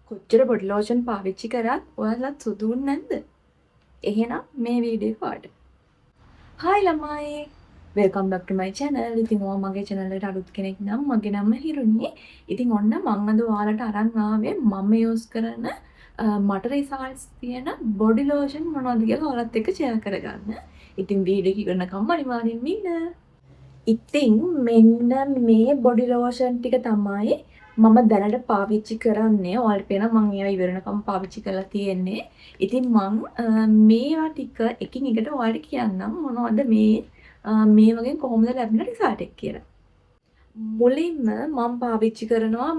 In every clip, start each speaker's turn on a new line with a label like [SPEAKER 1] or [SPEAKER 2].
[SPEAKER 1] කොච්චර body lotion පාවිච්චි කරත් ඔයාලත් සුදු වෙන්නේ නැද්ද? එහෙනම් මේ වීඩියෝ එක ඔයාලට. හායි ළමයි. වෙල්කම් බැක් ටු මයි channel. ඉතින් ඔයා මගේ channel එකට අලුත් කෙනෙක් නම් මගේ නම හිරුනි. ඉතින් ඔන්න මම අද ඔයාලට අරන් ආවේ මම යූස් කරන මට රිසල්ට්ස් තියෙන බොඩි ලෝෂන් මොනවද කියලා ඔයාලත් එක්ක share කරගන්න. ඉතින් වීඩියෝ එක ඉවරනකම් අනිවාර්යෙන් ඉන්න. ඉතින් මෙන්න මේ බොඩි ලෝෂන් ටික තමයි මම දැනට පාවිච්චි කරන්නේ. ඔයාලට පේනවා මම ඒවා ඉවරනකම් පාවිච්චි කරලා තියෙන්නේ. ඉතින් මම මේවා ටික එකින් එකට ඔයාලට කියන්නම් මොනවද මේ වගේ කොහොමද ලැබෙන රිසල්ට් එක කියලා. මුලින්ම මම පාවිච්චි කරනවා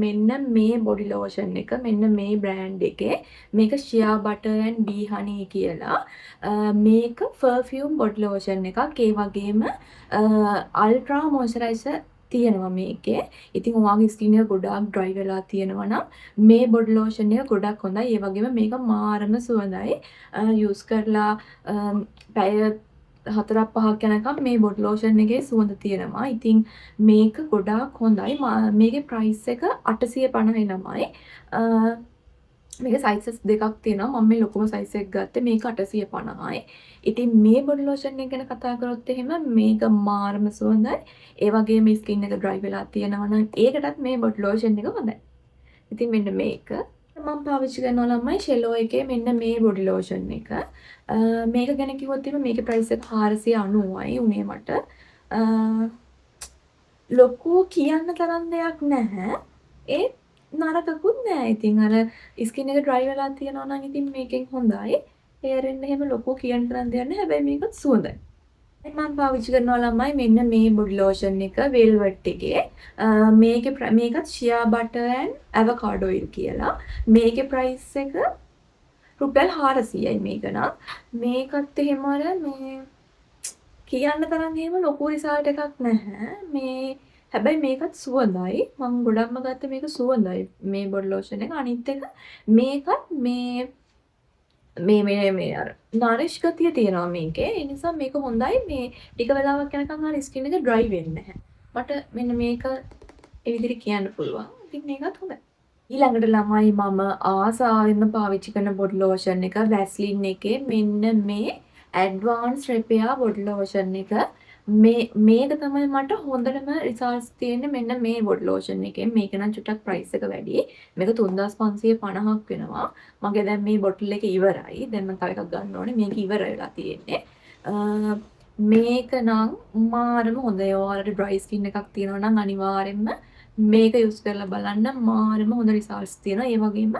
[SPEAKER 1] මෙන්න මේ බොඩි ලෝෂන් එක. මෙන්න මේ බ්‍රෑන්ඩ් එකේ. මේක Shea Butter and Bee Honey කියලා. මේක perfume බොඩි ලෝෂන් එකක්. ඒ වගේම අල්ට්‍රා මොයිස්චරයිසර් තියෙනවා මේකේ. ඉතින් ඔයාගේ ස්කින් එක ගොඩාක් ඩ්‍රයි වෙලා තියෙනවා නම් මේ බොඩි ලෝෂන් එක ගොඩක් හොඳයි. ඒ වගේම මේක මාරම සුවඳයි. යූස් කරලා පැය 4-5ක් යනකම් මේ බොඩි ලෝෂන් එකේ සුවඳ තියෙනවා. ඉතින් මේක ගොඩාක් හොඳයි. මේකේ ප්‍රයිස් එක 850යි ළමයි. මේක සයිසස් දෙකක් තියෙනවා. මම මේ ලොකුම සයිස් එක ගත්තේ. මේක 850යි. ඉතින් මේ බොඩි ලෝෂන් එක ගැන කතා කරොත් එහෙම මේක මාරම සුවඳයි. ඒ වගේම ස්කින් එක ඩ්‍රයි වෙලා තියෙනවා නම් ඒකටත් මේ බොඩි ලෝෂන් එක හොඳයි. ඉතින් මෙන්න මේක මම පාවිච්චි කරනවා ළමයි ෂෙලෝ එකේ මෙන්න මේ බොඩි ලෝෂන් එක. මේක ගැන කිව්වොත් එහෙම මේකේ ප්‍රයිස් එක 490යි උනේ මට. ලොකු කියන්න තරම් දෙයක් නැහැ. ඒ නරකකුත් නෑ. ඉතින් අර ස්කින් එක ඩ්‍රයි වෙලා තියෙනවා නම් ඉතින් මේකෙන් හොඳයි. හේරෙන්න එහෙම ලොකු කියන්න තරම් දෙයක් නැහැ. හැබැයි මේකත් සුවඳයි. මම පාවිච්චි කරනවා ළමයි මෙන්න මේ බොඩි ලෝෂන් එක වෙල්වෙට් එකේ. මේකත් Shea Butter and Avocado Oil කියලා. මේකේ ප්‍රයිස් එක රුපියල් 400යි මේක නම්. මේකත් එහෙම අර මේ කියන්න තරම් එහෙම ලොකු රිසල්ට් එකක් නැහැ. හැබැයි මේකත් සුවඳයි. මම ගොඩක්ම ගත්තේ මේක සුවඳයි. මේ බොඩි ලෝෂන් එක. අනිත් එක මේකත් මේ අර නරිෂ් ගතිය තියෙනවා මේකේ. ඒ නිසා මේක හොඳයි. මේ ටික වෙලාවක් යනකම් හරි ස්කින් එක ඩ්‍රයි වෙන්නේ නැහැ. මට මෙන්න මේක ඒ විදිහට කියන්න පුළුවන්. ඉතින් මේකත් හොඳයි. ඊළඟට ළමයි මම ආසාවෙන්ම පාවිච්චි කරන බොඩි ලෝෂන් එක වැස්ලින් එකේ මෙන්න මේ ඇඩ්වාන්ස් රිපෙයාර් බොඩි ලෝෂන් එක. මේක තමයි මට හොඳටම රිසල්ට්ස් තියෙන්නේ මෙන්න මේ බොඩි ලෝෂන් එකෙන්. මේක නම් චුට්ටක් ප්‍රයිස් එක වැඩි. මේක 3550ක් වෙනවා. මගේ දැන් මේ බොටල් එක ඉවරයි. දැන් මම තව එකක් ගන්න ඕනේ. මේක ඉවර වෙලා තියෙන්නේ. මේක නම් මාරම හොඳයි. ඔයාලට ඩ්‍රයි ස්කින් එකක් තියෙනවා නම් අනිවාර්යෙන්ම මේක යූස් කරලා බලන්න. මාරම හොඳ රිසල්ට්ස් තියෙනවා. ඒ වගේම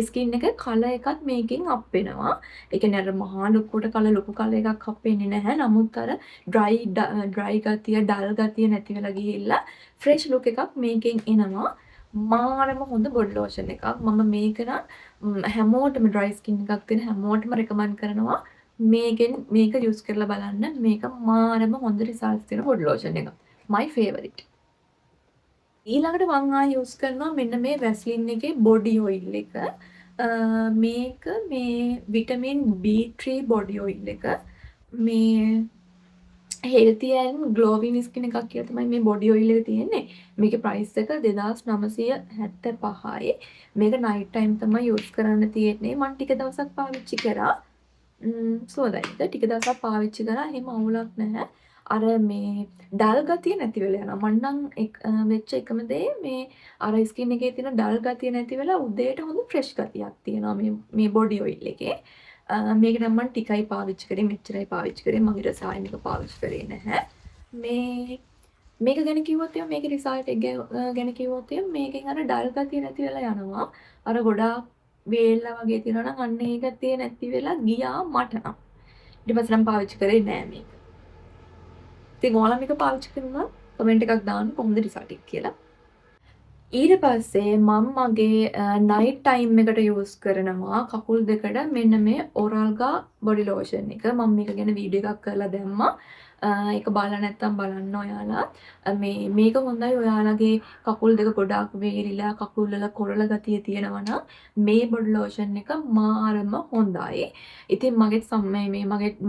[SPEAKER 1] ස්කින් එක කලර් එකත් මේකෙන් අප් වෙනවා. ඒ කියන්නේ අර මහා ලොකු කලර් එකක් අප් වෙන්නේ නැහැ. නමුත් අර ඩ්‍රයි ගතිය, ඩල් ගතිය නැති වෙලා ගිහිල්ලා ෆ්‍රෙෂ් ලුක් එකක් මේකෙන් එනවා. මාරම හොඳ බොඩි ලෝෂන් එකක්. මම මේක නම් හැමෝටම ඩ්‍රයි ස්කින් එකක් තියෙන හැමෝටම රෙකමන්ඩ් කරනවා. මේක යූස් කරලා බලන්න. මේක මාරම හොඳ රිසල්ට්ස් තියෙන බොඩි ලෝෂන් එකක්. my favorite. ඊළඟට මම යූස් කරනවා මෙන්න මේ වැස්ලින් එකේ බොඩි ඔයිල් එක. මේක මේ විටමින් B3 බොඩි ඔයිල් එක. මේ හෙල්ති ඇන් ග්ලෝවින් ස්කින් එකක් කියලා තමයි මේ බොඩි ඔයිල් එක තියෙන්නේ. මේකේ ප්‍රයිස් එක 2975යි. මේක නයිට් ටයිම් තමයි යූස් කරන්න තියෙන්නේ. මම ටික දවසක් පාවිච්චි කරා. සුවඳයි. ටික දවසක් පාවිච්චි කරා. එහෙම අවුලක් නැහැ. අර මේ ඩල් ගතිය නැති වෙලා යනවා. මන්නම් වෙච්ච එකම දේ මේ අර ස්කින් එකේ තියෙන ඩල් ගතිය නැති වෙලා උදේට හොඳ ෆ්‍රෙෂ් ගතියක් තියෙනවා මේ බොඩි ඔයිල් එකේ. මේක නම් මම ටිකයි පාවිච්චි කරේ. මෙච්චරයි පාවිච්චි කරේ. මගේ රසායනික පාවිච්චි කරේ නැහැ. මේක ගැන කිව්වොත් එහෙනම් මේකේ රිසල්ට් එක ගැන කිව්වොත් එහෙනම් මේකෙන් අර ඩල් ගතිය නැති වෙලා යනවා. අර ගොඩාක් වේල්ලා වගේ තියෙනවා නම් අන්න ඒ ගතිය නැති වෙලා ගියා මට නම්. ඊට පස්සේ නම් පාවිච්චි කරේ නෑ මේක. ඉතින් ඔයාලා මේක පාවිච්චි කරනවා කමෙන්ට් එකක් දාන්න කොහොමද රිසල්ට් එක කියලා. ඊට පස්සේ මම මගේ නයිට් ටයිම් එකට යූස් කරනවා කකුල් දෙකට මෙන්න මේ ඔරල්ගා බොඩි ලෝෂන් එක. මම මේක ගැන වීඩියෝ එකක් කරලා දැම්මා. ඒක බලලා නැත්තම් බලන්න ඔයාලා. මේක හොඳයි ඔයාලගේ කකුල් දෙක ගොඩාක් වේරිලා කකුල් වල කොරළ ගතිය තියෙනවා නම් මේ බොඩි ලෝෂන් එක මාරම හොඳයි. ඉතින් මට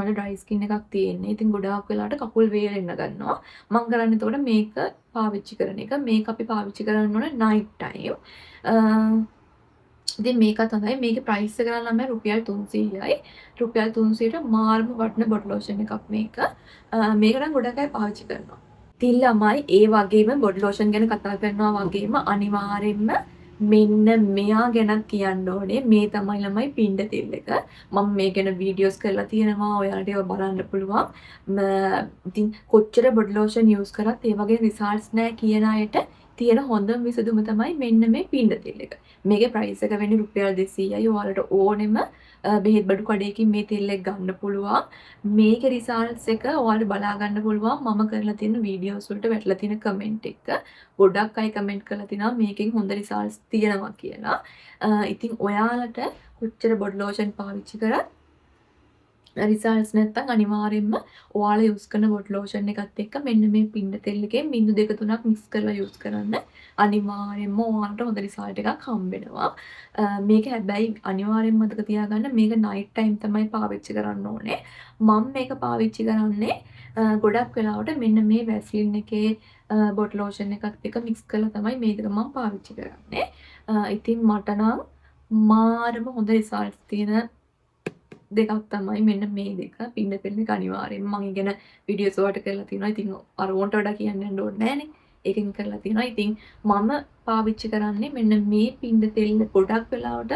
[SPEAKER 1] ඩ්‍රයි ස්කින් එකක් තියෙන්නේ. ඉතින් ගොඩාක් වෙලාවට කකුල් වේරෙන්න ගන්නවා. මම කරන්නේ එතකොට මේක පාවිච්චි කරන එක. මේක අපි පාවිච්චි කරන්න ඕනේ නයිට් ටයිම්. ඉතින් මේකත් හොඳයි. මේකේ ප්‍රයිස් එක නම් රුපියල් 300යි. රුපියල් 300ට මාර්ම වටින බොඩි ලෝෂන් එකක් මේක. මේක නම් ගොඩක් අය පාවිච්චි කරනවා. ඉතින් ළමයි ඒ වගේම බොඩි ලෝෂන් ගැන කතා කරනවා වගේම අනිවාර්යෙන්ම මෙන්න මෙයා ගැනත් කියන්න ඕනේ. මේ තමයි ළමයි පින්ඩ තෙල් එක. මම මේ ගැන වීඩියෝස් කරලා තියෙනවා. ඔයාලට ඒවා බලන්න පුළුවන්. ඉතින් කොච්චර බොඩි ලෝෂන් යූස් කරත් ඒ වගේ රිසල්ට්ස් නැහැ කියන අයට තියෙන හොඳම විසඳුම තමයි මෙන්න මේ පින්ඩ තෙල් එක. මේකේ ප්‍රයිස් එක වෙන්නේ රුපියල් 200යි. ඔයාලට ඕනෙම බෙහෙත් බඩු කඩේකින් මේ තෙල් එක ගන්න පුළුවන්. මේකේ රිසල්ට්ස් එක ඔයාලට බලා ගන්න පුළුවන්. මම කරලා තියෙන වීඩියෝස් වලට වැටලා තියෙන කමෙන්ට් එක. ගොඩක් අය කමෙන්ට් කරලා තිනවා මේකෙන් හොඳ රිසල්ට්ස් තියෙනවා කියලා. ඉතින් ඔයාලට කොච්චර බොඩි ලෝෂන් පාවිච්චි කරත් රිසල්ට්ස් නැත්තම් අනිවාර්යෙන්ම ඔයාලා යූස් කරන බොඩි ලෝෂන් එකත් එක්ක මෙන්න මේ පින්ඩ තෙල් එකෙන් බිංදු 2 3ක් මික්ස් කරලා යූස් කරන්න. අනිවාර්යෙන්ම ඔයාලට හොඳ රිසල්ට් එකක් හම්බ වෙනවා. මේක හැබැයි අනිවාර්යෙන්ම මතක තියාගන්න මේක නයිට් ටයිම් තමයි පාවිච්චි කරන්න ඕනේ. මම මේක පාවිච්චි කරන්නේ ගොඩක් වෙලාවට මෙන්න මේ වැස්ලින් එකේ බොඩි ලෝෂන් එකත් එක්ක මික්ස් කරලා තමයි මේ දෙක මම පාවිච්චි කරන්නේ. ඉතින් මට නම් මාරම හොඳ රිසල්ට්ස් තියෙන දෙකක් තමයි මෙන්න මේ දෙක. පින්ඩ තෙල් එක අනිවාර්යෙන්ම මම ඉගෙන වීඩියෝස් වලට කරලා තියෙනවා. ඉතින් අර ඕන්ට වඩා කියන්න යන්න ඕනේ නෑනේ. ඒකෙන් කරලා තියෙනවා. ඉතින් මම පාවිච්චි කරන්නේ මෙන්න මේ පින්ඩ තෙල් ගොඩක් වෙලාවට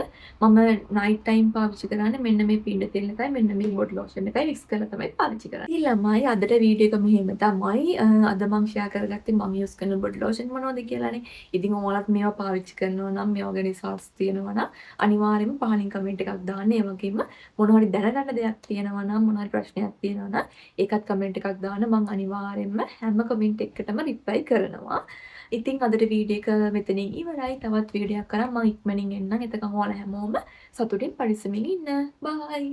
[SPEAKER 1] මම නයිට් ටයිම් පාවිච්චි කරන්නේ මෙන්න මේ පින්ඩ තෙල් එකයි මෙන්න මේ බොඩි ලෝෂන් එකයි මික්ස් කරලා තමයි පාවිච්චි කරන්නේ. ඉතින් ළමයි අදට වීඩියෝ එක මෙහෙම තමයි. අද මම ෂෙයා කරගත්තේ මම යූස් කරන බොඩි ලෝෂන් මොනවද කියලානේ. ඉතින් ඔයාලත් මේවා පාවිච්චි කරනවා නම් මේවා ගැන රිසල්ට්ස් තියෙනවා නම් අනිවාර්යයෙන්ම පහලින් කමෙන්ට් එකක් දාන්න. ඒ වගේම මොනවා හරි දැනගන්න දෙයක් තියෙනවා නම් මොනවා හරි ප්‍රශ්නයක් තියෙනවා නම් ඒකත් කමෙන්ට් එකක් දාන්න. මම අනිවාර්යයෙන්ම හැම කමෙන්ට් එකකටම රිප්ලයි කරනවා. ඉතින් අදට වීඩියෝ එක මෙතනින් ඉවරයි. තවත් වීඩියෝයක් කරන් මම ඉක්මනින් එන්නම්. එතකන් ඔයාලා හැමෝම සතුටින් පරිස්සමින් ඉන්න. බයි.